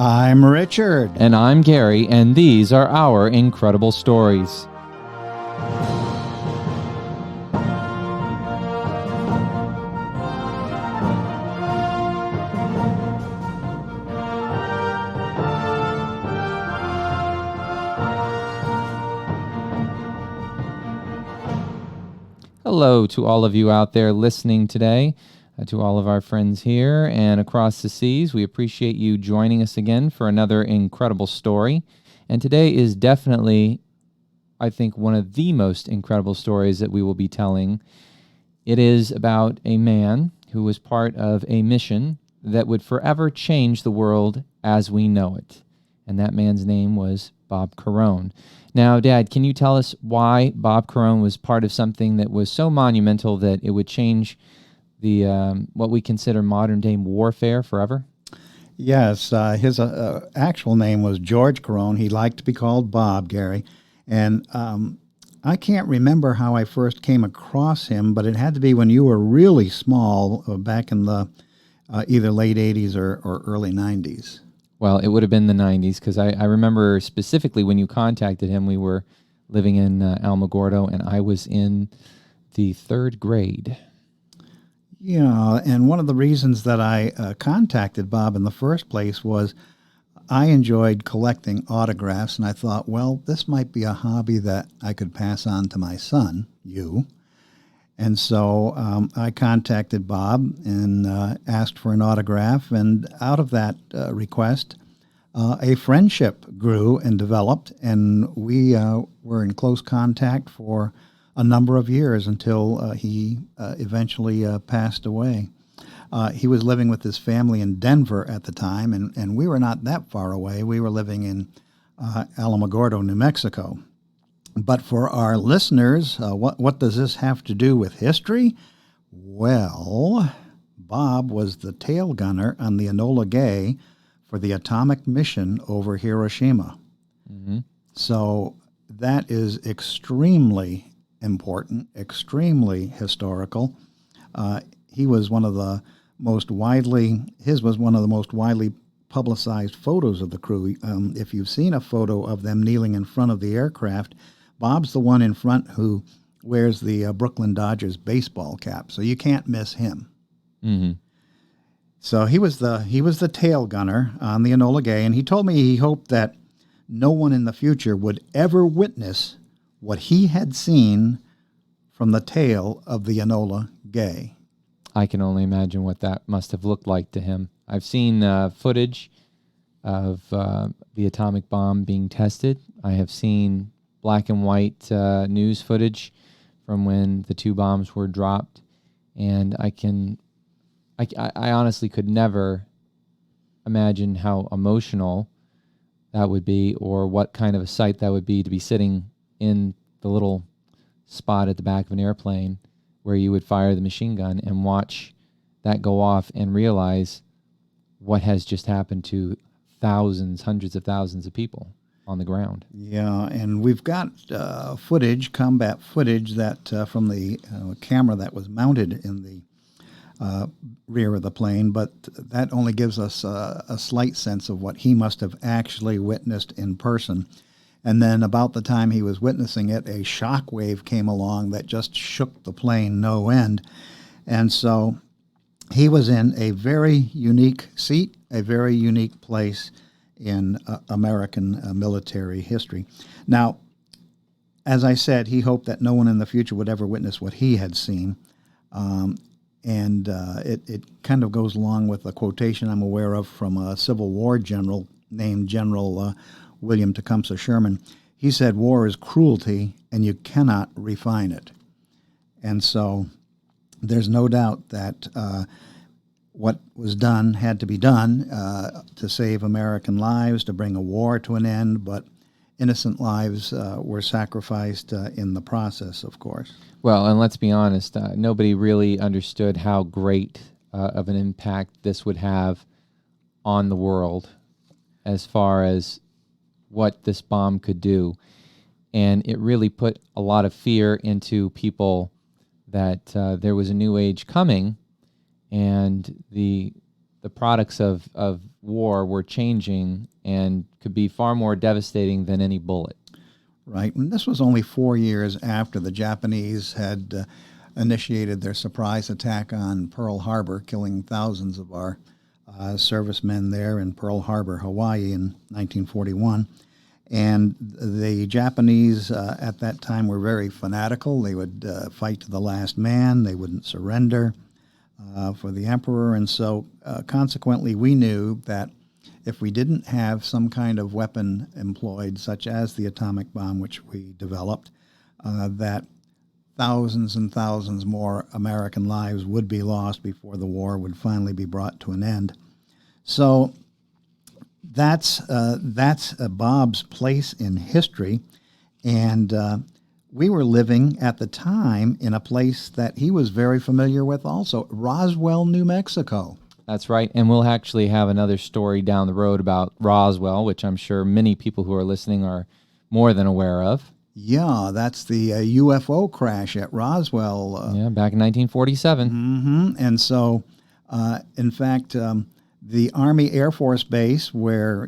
I'm Richard. And I'm Gary, and these are our incredible stories. Hello to all of you out there listening today, to all of our friends here and across the seas. We appreciate you joining us again for another incredible story. And today is definitely, I think, one of the most incredible stories that we will be telling. It is about a man who was part of a mission that would forever change the world as we know it. And that man's name was Bob Caron. Now, Dad, can you tell us why Bob Caron was part of something that was so monumental that it would change the what we consider modern-day warfare forever? Yes, his actual name was George Caron. He liked to be called Bob, Gary. And I can't remember how I first came across him, but it had to be when you were really small, back in the either late 80s or early 90s. Well, it would have been the 90s, because I remember specifically when you contacted him, we were living in Alamogordo, and I was in the third grade. Yeah, and one of the reasons that I contacted Bob in the first place was I enjoyed collecting autographs, and I thought, well, this might be a hobby that I could pass on to my son, you. And so I contacted Bob and asked for an autograph, and out of that request, a friendship grew and developed, and we were in close contact for a number of years until he eventually passed away. He was living with his family in Denver at the time, and we were not that far away. We were living in Alamogordo, New Mexico. But for our listeners, what does this have to do with history? Well, Bob was the tail gunner on the Enola Gay for the atomic mission over Hiroshima. Mm-hmm. So that is extremely important, extremely historical. He was one of the most widely publicized photos of the crew. If you've seen a photo of them kneeling in front of the aircraft, Bob's the one in front who wears the Brooklyn Dodgers baseball cap, so you can't miss him. Mm-hmm. So he was the tail gunner on the Enola Gay, and he told me he hoped that no one in the future would ever witness what he had seen from the tail of the Enola Gay. I can only imagine what that must have looked like to him. I've seen footage of the atomic bomb being tested. I have seen black and white news footage from when the two bombs were dropped, and I honestly could never imagine how emotional that would be, or what kind of a sight that would be to be sitting in the little spot at the back of an airplane where you would fire the machine gun and watch that go off and realize what has just happened to thousands, hundreds of thousands of people on the ground. Yeah, and we've got combat footage that from the camera that was mounted in the rear of the plane, but that only gives us a slight sense of what he must have actually witnessed in person. And then about the time he was witnessing it, a shock wave came along that just shook the plane no end. And so he was in a very unique seat, a very unique place in American military history. Now, as I said, he hoped that no one in the future would ever witness what he had seen. And it kind of goes along with a quotation I'm aware of from a Civil War general named General William Tecumseh Sherman. He said, "War is cruelty, and you cannot refine it." And so there's no doubt that what was done had to be done to save American lives, to bring a war to an end, but innocent lives were sacrificed in the process, of course. Well, and let's be honest, nobody really understood how great of an impact this would have on the world as far as what this bomb could do. And it really put a lot of fear into people that there was a new age coming, and the the products of war were changing and could be far more devastating than any bullet. Right. And this was only 4 years after the Japanese had initiated their surprise attack on Pearl Harbor, killing thousands of our servicemen there in Pearl Harbor, Hawaii in 1941. And the Japanese at that time were very fanatical. They would fight to the last man. They wouldn't surrender for the emperor. And so consequently, we knew that if we didn't have some kind of weapon employed, such as the atomic bomb, which we developed, that thousands and thousands more American lives would be lost before the war would finally be brought to an end. So that's Bob's place in history, and we were living at the time in a place that he was very familiar with also, Roswell, New Mexico. That's right. And we'll actually have another story down the road about Roswell, which I'm sure many people who are listening are more than aware of. Yeah, that's the UFO crash at Roswell. Yeah, back in 1947. And so, in fact, the Army Air Force Base where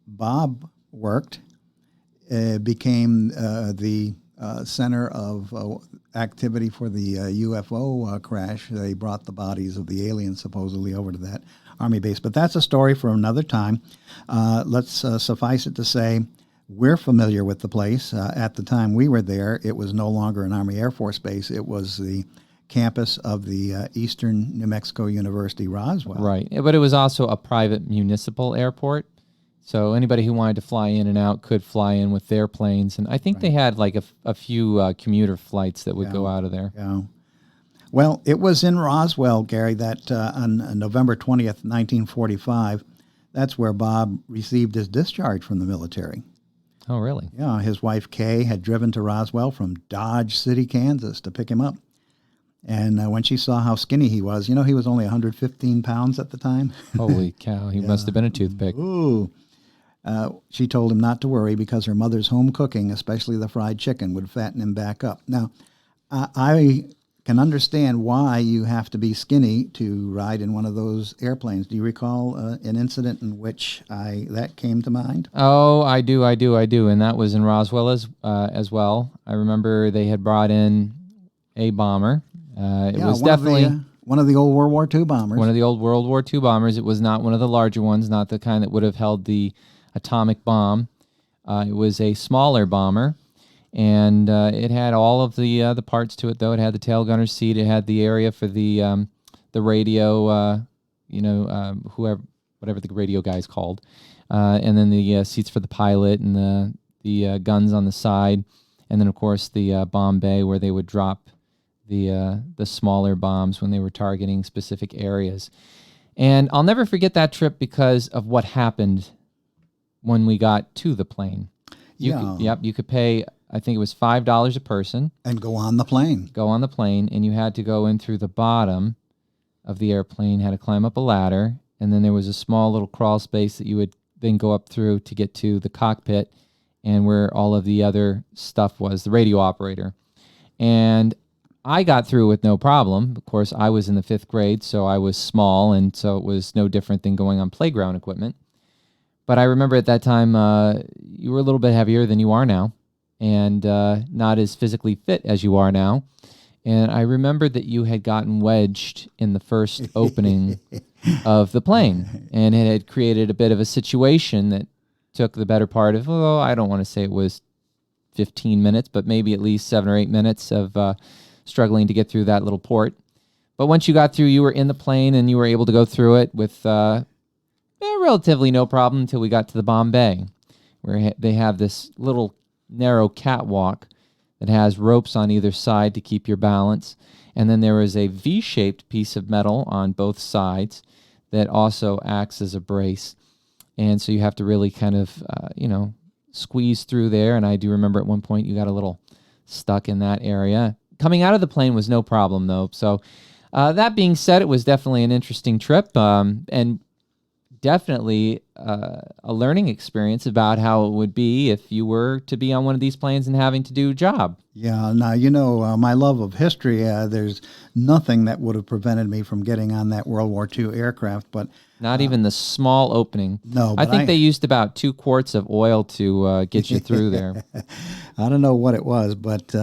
Bob worked became the center of activity for the UFO crash. They brought the bodies of the aliens supposedly over to that Army base. But that's a story for another time. Let's suffice it to say, we're familiar with the place. At the time we were there, it was no longer an Army Air Force Base. It was the campus of the Eastern New Mexico University, Roswell. Right. But it was also a private municipal airport. So anybody who wanted to fly in and out could fly in with their planes. And I think they had like a few commuter flights that would go out of there. Yeah. Well, it was in Roswell, Gary, that on November 20th, 1945, that's where Bob received his discharge from the military. Oh, really? Yeah, his wife, Kay, had driven to Roswell from Dodge City, Kansas to pick him up. And when she saw how skinny he was, he was only 115 pounds at the time. Holy cow, he must have been a toothpick. Ooh. She told him not to worry because her mother's home cooking, especially the fried chicken, would fatten him back up. Now, I can understand why you have to be skinny to ride in one of those airplanes. Do you recall an incident in which that came to mind? Oh, I do. And that was in Roswell as well. I remember they had brought in a bomber. It was definitely one of the old World War II bombers. One of the old World War II bombers. It was not one of the larger ones, not the kind that would have held the atomic bomb. It was a smaller bomber, and it had all of the parts to it. Though it had the tail gunner's seat, it had the area for the radio, whatever the radio guy's called, and then the seats for the pilot and the guns on the side, and then of course the bomb bay where they would drop the smaller bombs when they were targeting specific areas. And I'll never forget that trip because of what happened when we got to the plane. You could pay, I think it was $5 a person. And go on the plane. And you had to go in through the bottom of the airplane, had to climb up a ladder, and then there was a small little crawl space that you would then go up through to get to the cockpit and where all of the other stuff was, the radio operator. And I got through with no problem. Of course, I was in the 5th grade, so I was small, and so it was no different than going on playground equipment. But I remember at that time, you were a little bit heavier than you are now, and not as physically fit as you are now. And I remember that you had gotten wedged in the first opening of the plane, and it had created a bit of a situation that took the better part of, I don't want to say it was 15 minutes, but maybe at least 7 or 8 minutes of struggling to get through that little port. But once you got through, you were in the plane, and you were able to go through it with relatively no problem until we got to the bomb bay, where they have this little narrow catwalk that has ropes on either side to keep your balance. And then there is a V-shaped piece of metal on both sides that also acts as a brace. And so you have to really kind of, squeeze through there. And I do remember at one point you got a little stuck in that area. Coming out of the plane was no problem, though. So that being said, it was definitely an interesting trip. And definitely a learning experience about how it would be if you were to be on one of these planes and having to do a job. Yeah, now, my love of history, there's nothing that would have prevented me from getting on that World War II aircraft, but Not even the small opening. no, I but think they used about 2 quarts of oil to get you through there. I don't know what it was, but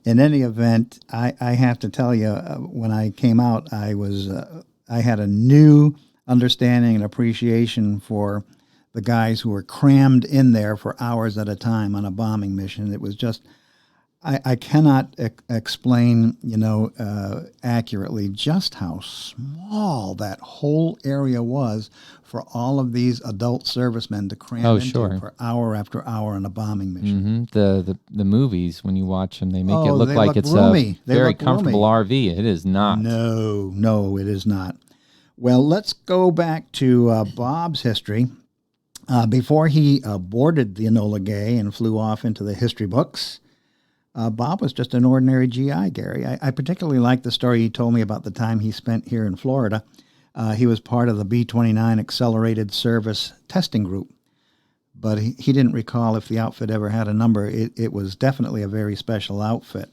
in any event, I have to tell you, when I came out, I had a new understanding and appreciation for the guys who were crammed in there for hours at a time on a bombing mission. It was just I cannot explain, accurately just how small that whole area was for all of these adult servicemen to cram Oh, into sure. for hour after hour on a bombing mission. The movies, when you watch them, they make it Oh, look they like look it's roomy. a They very look comfortable roomy. RV. It is not. No, it is not. Well, let's go back to Bob's history. Before he boarded the Enola Gay and flew off into the history books, Bob was just an ordinary GI, Gary. I particularly like the story he told me about the time he spent here in Florida. He was part of the B-29 Accelerated Service Testing Group, but he didn't recall if the outfit ever had a number. It was definitely a very special outfit.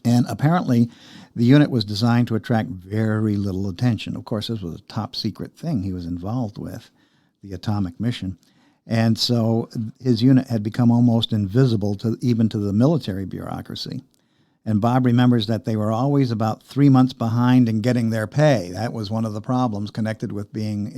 And apparently, the unit was designed to attract very little attention. Of course, this was a top secret thing he was involved with, the atomic mission. And so his unit had become almost invisible even to the military bureaucracy. And Bob remembers that they were always about 3 months behind in getting their pay. That was one of the problems connected with being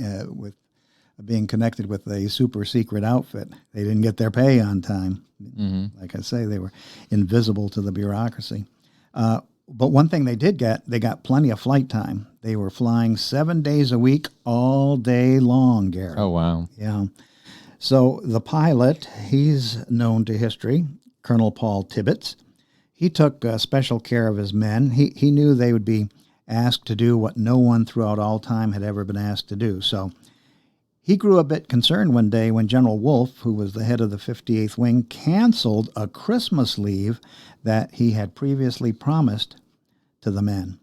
connected with a super secret outfit. They didn't get their pay on time. Mm-hmm. Like I say, they were invisible to the bureaucracy. But one thing they did get, they got plenty of flight time. They were flying 7 days a week, all day long, Gary. Oh, wow. Yeah. So the pilot, he's known to history, Colonel Paul Tibbets. He took special care of his men. He knew they would be asked to do what no one throughout all time had ever been asked to do. So he grew a bit concerned one day when General Wolfe, who was the head of the 58th Wing, canceled a Christmas leave that he had previously promised to the men.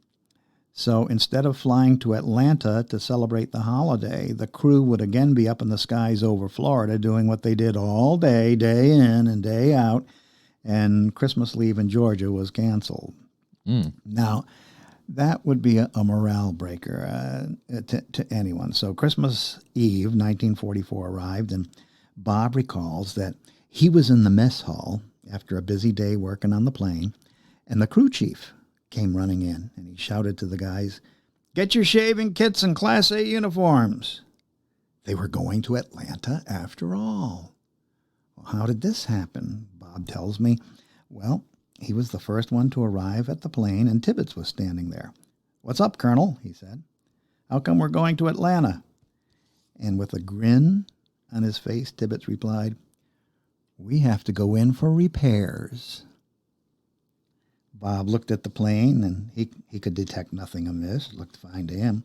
So instead of flying to Atlanta to celebrate the holiday, the crew would again be up in the skies over Florida doing what they did all day, day in and day out, and Christmas leave in Georgia was canceled. Now, that would be a morale breaker to anyone. So Christmas Eve, 1944, arrived, and Bob recalls that he was in the mess hall after a busy day working on the plane, and the crew chief came running in, and he shouted to the guys, "Get your shaving kits and Class A uniforms." They were going to Atlanta after all. Well, how did this happen? Bob tells me, well, he was the first one to arrive at the plane, and Tibbets was standing there. "What's up, Colonel?" he said. "How come we're going to Atlanta?" And with a grin on his face, Tibbets replied, "We have to go in for repairs." Bob looked at the plane, and he could detect nothing amiss. It looked fine to him.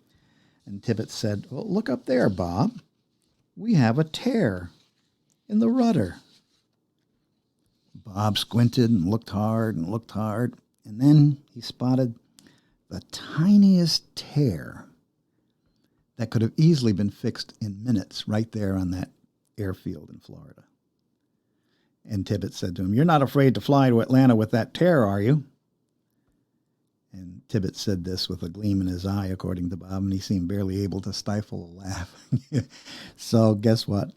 And Tibbets said, "Well, look up there, Bob. We have a tear in the rudder." Bob squinted and looked hard, and then he spotted the tiniest tear that could have easily been fixed in minutes right there on that airfield in Florida. And Tibbets said to him, "You're not afraid to fly to Atlanta with that tear, are you?" And Tibbets said this with a gleam in his eye, according to Bob, and he seemed barely able to stifle a laugh. So guess what?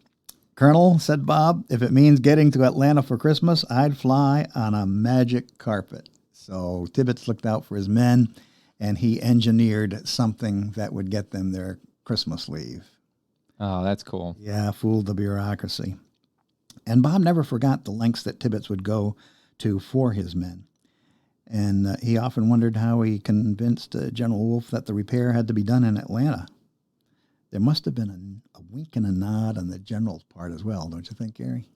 "Colonel," said Bob, "if it means getting to Atlanta for Christmas, I'd fly on a magic carpet." So Tibbets looked out for his men, and he engineered something that would get them their Christmas leave. Oh, that's cool. Yeah, fooled the bureaucracy. And Bob never forgot the lengths that Tibbets would go to for his men. And he often wondered how he convinced General Wolfe that the repair had to be done in Atlanta. There must have been a wink and a nod on the general's part as well, don't you think, Gary?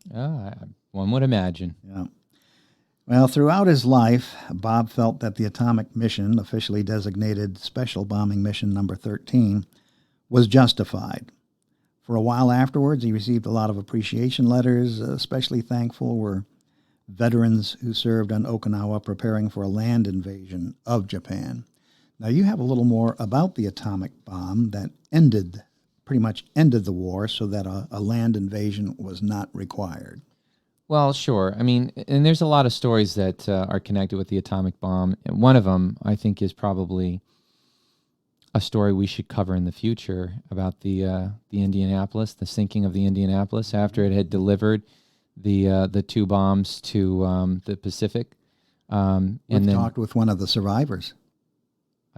One would imagine. Yeah. Well, throughout his life, Bob felt that the atomic mission, officially designated Special Bombing Mission Number 13, was justified. For a while afterwards, he received a lot of appreciation letters. Especially thankful were veterans who served on Okinawa preparing for a land invasion of Japan. Now, you have a little more about the atomic bomb that ended pretty much ended the war so that a land invasion was not required. Well, sure. I mean, and there's a lot of stories that are connected with the atomic bomb. And one of them, I think, is probably a story we should cover in the future about the Indianapolis, the sinking of the Indianapolis after it had delivered the two bombs to the Pacific. We've and then talked with one of the survivors.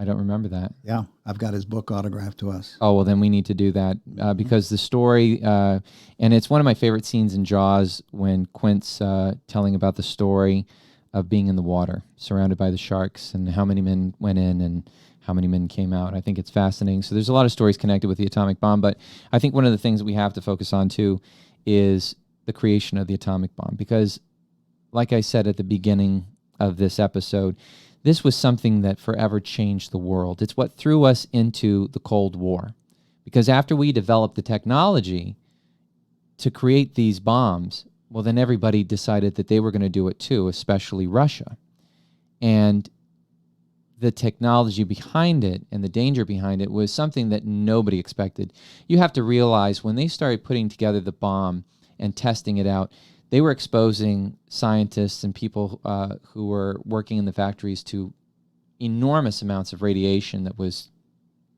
I don't remember that. Yeah, I've got his book autographed to us. Oh, well, then we need to do that because the story, and it's one of my favorite scenes in Jaws when Quint's telling about the story of being in the water, surrounded by the sharks, and how many men went in and how many men came out. I think it's fascinating. So there's a lot of stories connected with the atomic bomb, but I think one of the things that we have to focus on, too, is the creation of the atomic bomb. Because, like I said at the beginning of this episode, this was something that forever changed the world. It's what threw us into the Cold War. Because after we developed the technology to create these bombs, well, then everybody decided that they were going to do it too, especially Russia. And the technology behind it and the danger behind it was something that nobody expected. You have to realize when they started putting together the bomb and testing it out, they were exposing scientists and people who were working in the factories to enormous amounts of radiation that was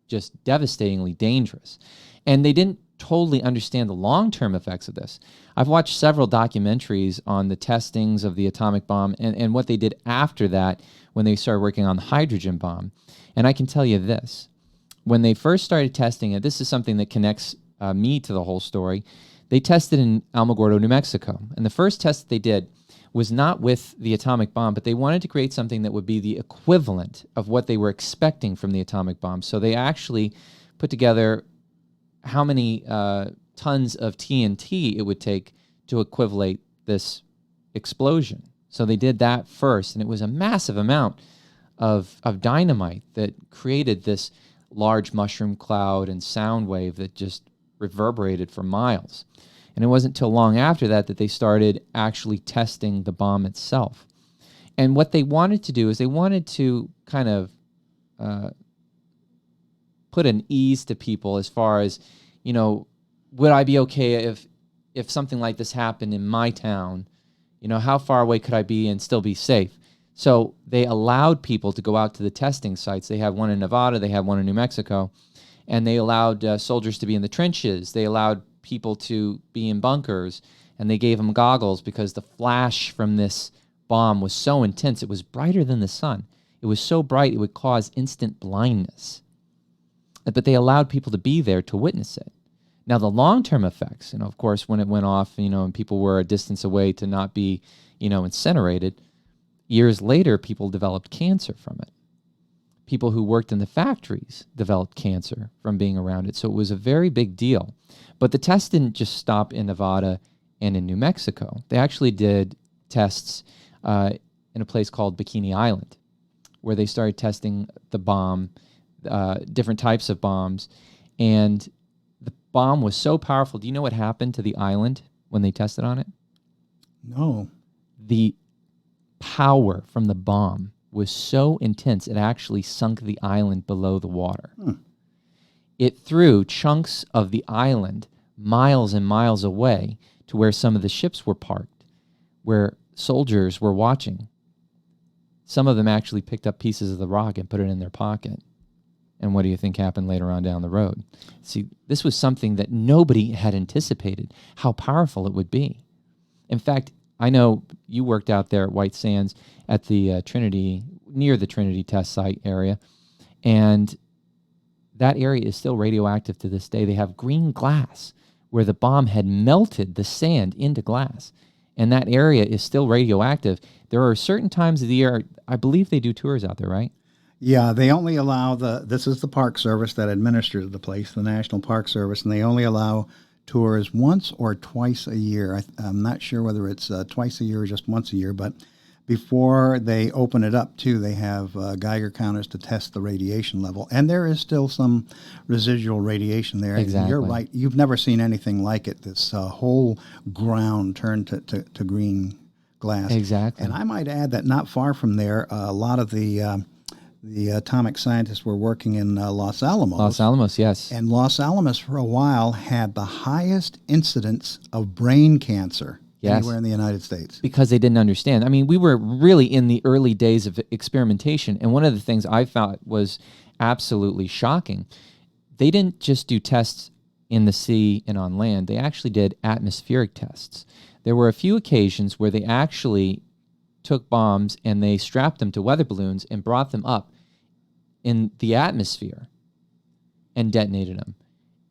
just devastatingly dangerous. And they didn't totally understand the long-term effects of this. I've watched several documentaries on the testings of the atomic bomb and what they did after that when they started working on the hydrogen bomb. And I can tell you this. When they first started testing it, this is something that connects me to the whole story. They tested in Alamogordo, New Mexico. And the first test that they did was not with the atomic bomb, but they wanted to create something that would be the equivalent of what they were expecting from the atomic bomb. So they actually put together how many tons of TNT it would take to equivalent this explosion. So they did that first, and it was a massive amount of dynamite that created this large mushroom cloud and sound wave that just reverberated for miles. And it wasn't until long after that that they started actually testing the bomb itself. And what they wanted to do is they wanted to kind of put an ease to people as far as, you know, would I be okay if something like this happened in my town? You know, how far away could I be and still be safe? So they allowed people to go out to the testing sites. They have one in Nevada, they have one in New Mexico, and they allowed soldiers to be in the trenches. They allowed people to be in bunkers, and they gave them goggles because the flash from this bomb was so intense. It was brighter than the sun. It was so bright it would cause instant blindness. But they allowed people to be there to witness it. Now, the long-term effects, of course, when it went off, and people were a distance away to not be, incinerated, years later, people developed cancer from it. People who worked in the factories developed cancer from being around it. So it was a very big deal. But the tests didn't just stop in Nevada and in New Mexico. They actually did tests in a place called Bikini Island, where they started testing the bomb, different types of bombs. And the bomb was so powerful. Do you know what happened to the island when they tested on it? No. The power from the bomb was so intense, it actually sunk the island below the water. It threw chunks of the island miles and miles away to where some of the ships were parked, where soldiers were watching. Some of them actually picked up pieces of the rock and put it in their pocket. And what do you think happened later on down the road? See, this was something that nobody had anticipated, how powerful it would be. In fact, I know you worked out there at White Sands at the Trinity, near the Trinity test site area, and that area is still radioactive to this day. They have green glass where the bomb had melted the sand into glass, and that area is still radioactive. There are certain times of the year, I believe they do tours out there, right? Yeah, they only allow this is the Park Service that administers the place, the National Park Service, and they only allow tours once or twice a year. I'm not sure whether it's twice a year or just once a year, but before they open it up, too, they have Geiger counters to test the radiation level. And there is still some residual radiation there. Exactly. You're right. You've never seen anything like it. This whole ground turned to green glass. Exactly. And I might add that not far from there, a lot of the the atomic scientists were working in Los Alamos. Los Alamos, yes. And Los Alamos, for a while, had the highest incidence of brain cancer anywhere in the United States. Because they didn't understand. I mean, we were really in the early days of experimentation, and one of the things I found was absolutely shocking. They didn't just do tests in the sea and on land. They actually did atmospheric tests. There were a few occasions where they actually took bombs and they strapped them to weather balloons and brought them up in the atmosphere and detonated them.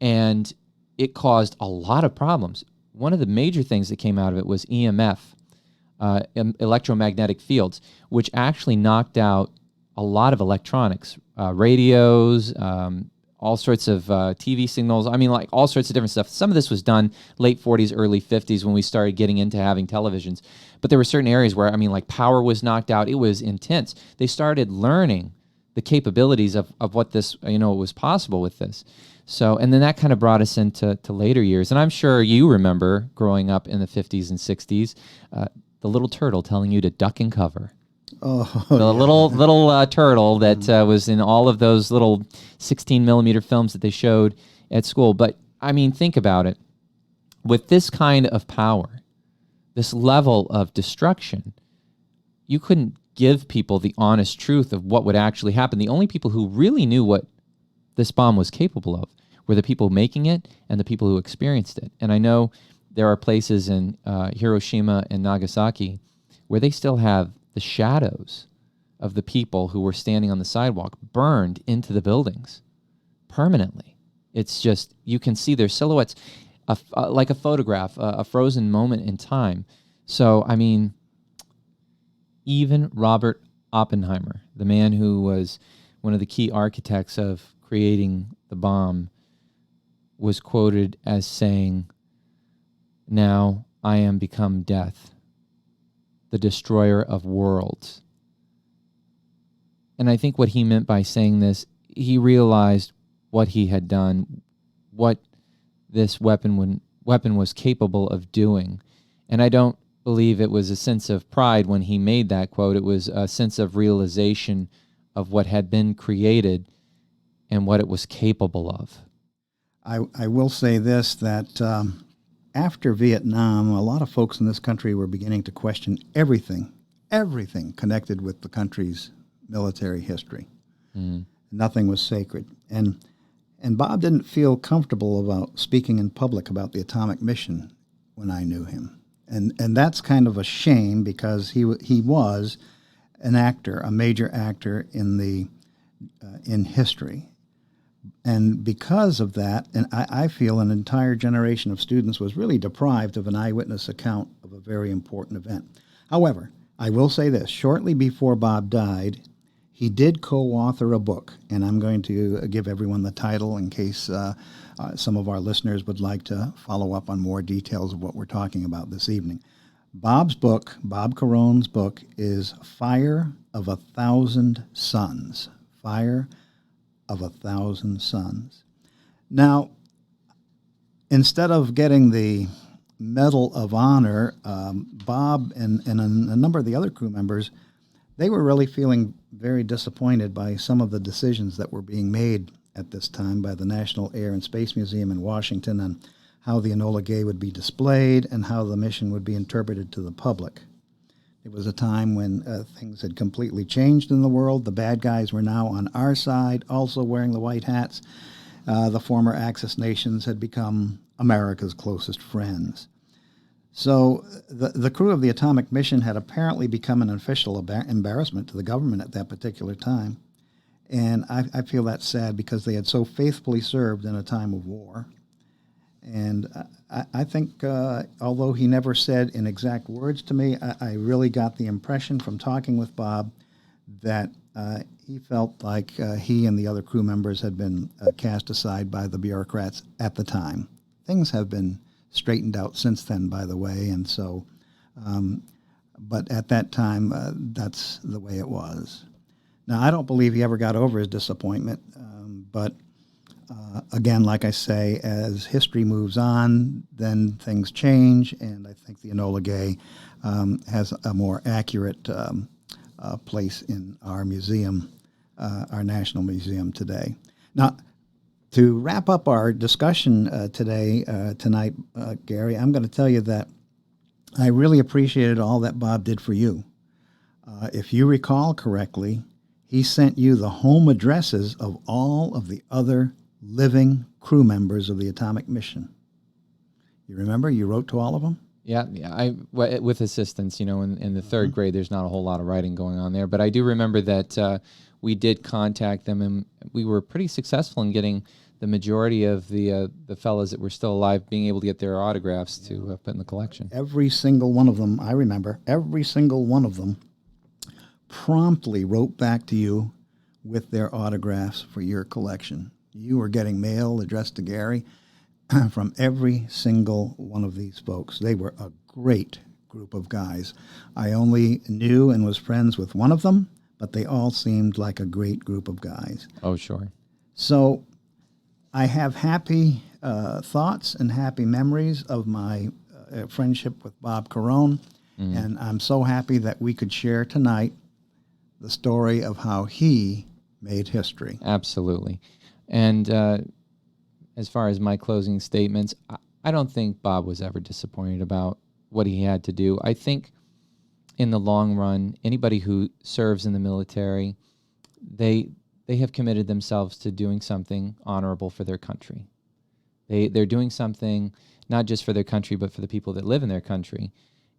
And it caused a lot of problems. One of the major things that came out of it was EMF, electromagnetic fields, which actually knocked out a lot of electronics, radios, all sorts of TV signals. I mean, like all sorts of different stuff. Some of this was done late 40s, early 50s when we started getting into having televisions. But there were certain areas where, I mean, like power was knocked out. It was intense. They started learning the capabilities of what this, was possible with this. So, and then that kind of brought us into later years. And I'm sure you remember growing up in the 50s and 60s, the little turtle telling you to duck and cover. Oh, the little turtle that was in all of those little 16 millimeter films that they showed at school. But I mean, think about it. With this kind of power, this level of destruction, you couldn't give people the honest truth of what would actually happen. The only people who really knew what this bomb was capable of were the people making it and the people who experienced it. And I know there are places in Hiroshima and Nagasaki where they still have the shadows of the people who were standing on the sidewalk burned into the buildings permanently. It's just, you can see their silhouettes like a photograph, a frozen moment in time. So, I mean, even Robert Oppenheimer, the man who was one of the key architects of creating the bomb, was quoted as saying, "Now I am become death, the destroyer of worlds." And I think what he meant by saying this, he realized what he had done, what this weapon was capable of doing. And I don't believe it was a sense of pride when he made that quote. It was a sense of realization of what had been created and what it was capable of. I will say this, that after Vietnam, a lot of folks in this country were beginning to question everything connected with the country's military history. Nothing was sacred. And Bob didn't feel comfortable about speaking in public about the atomic mission when I knew him. And that's kind of a shame, because he was an actor, a major actor in history. And because of that, and I feel an entire generation of students was really deprived of an eyewitness account of a very important event. However, I will say this, shortly before Bob died, he did co-author a book, and I'm going to give everyone the title in case some of our listeners would like to follow up on more details of what we're talking about this evening. Bob's book, Bob Caron's book, is Fire of a Thousand Suns. Fire of a Thousand Suns. Now, instead of getting the Medal of Honor, Bob and a number of the other crew members, they were really feeling very disappointed by some of the decisions that were being made at this time by the National Air and Space Museum in Washington on how the Enola Gay would be displayed and how the mission would be interpreted to the public. It was a time when things had completely changed in the world. The bad guys were now on our side, also wearing the white hats. The former Axis nations had become America's closest friends. So the crew of the atomic mission had apparently become an official embarrassment to the government at that particular time. And I feel that's sad, because they had so faithfully served in a time of war. And I think, although he never said in exact words to me, I really got the impression from talking with Bob that he felt like he and the other crew members had been cast aside by the bureaucrats at the time. Things have been straightened out since then, by the way, and so, but at that time, that's the way it was. Now, I don't believe he ever got over his disappointment, but again, like I say, as history moves on, then things change, and I think the Enola Gay has a more accurate place in our museum our National Museum today. Now, to wrap up our discussion tonight, Gary, I'm going to tell you that I really appreciated all that Bob did for you. If you recall correctly, he sent you the home addresses of all of the other living crew members of the atomic mission. You remember? You wrote to all of them? Yeah. With assistance, in the third grade, there's not a whole lot of writing going on there. But I do remember that we did contact them, and we were pretty successful in getting the majority of the fellas that were still alive being able to get their autographs to put in the collection. Every single one of them, I remember, every single one of them promptly wrote back to you with their autographs for your collection. You were getting mail addressed to Gary from every single one of these folks. They were a great group of guys. I only knew and was friends with one of them, but they all seemed like a great group of guys. Oh, sure. So I have happy thoughts and happy memories of my friendship with Bob Caron, and I'm so happy that we could share tonight the story of how he made history. Absolutely. And as far as my closing statements, I don't think Bob was ever disappointed about what he had to do. I think in the long run, anybody who serves in the military, they have committed themselves to doing something honorable for their country. They're doing something not just for their country, but for the people that live in their country.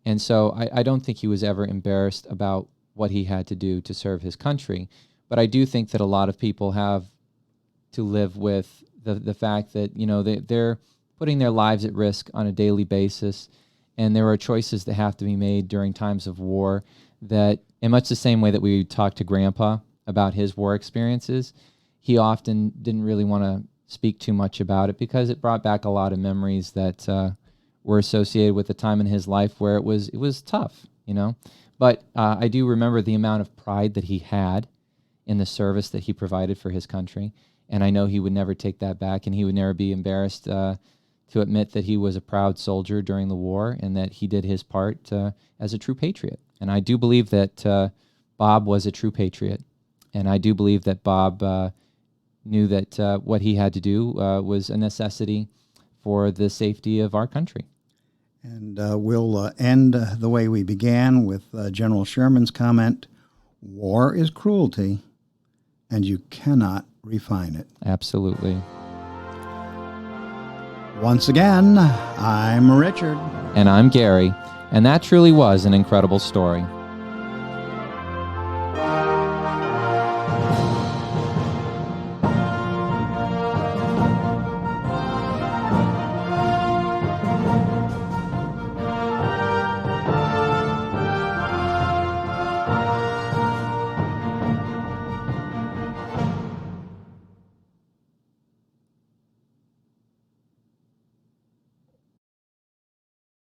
And so I don't think he was ever embarrassed about what he had to do to serve his country. But I do think that a lot of people have to live with the fact that, they're putting their lives at risk on a daily basis, and there are choices that have to be made during times of war that, in much the same way that we talked to Grandpa about his war experiences, he often didn't really want to speak too much about it because it brought back a lot of memories that were associated with the time in his life where it was tough, But I do remember the amount of pride that he had in the service that he provided for his country, and I know he would never take that back, and he would never be embarrassed to admit that he was a proud soldier during the war and that he did his part as a true patriot. And I do believe that Bob was a true patriot. And I do believe that Bob knew that what he had to do was a necessity for the safety of our country. And we'll end the way we began with General Sherman's comment, "War is cruelty, and you cannot refine it." Absolutely. Once again, I'm Richard. And I'm Gary. And that truly was an incredible story.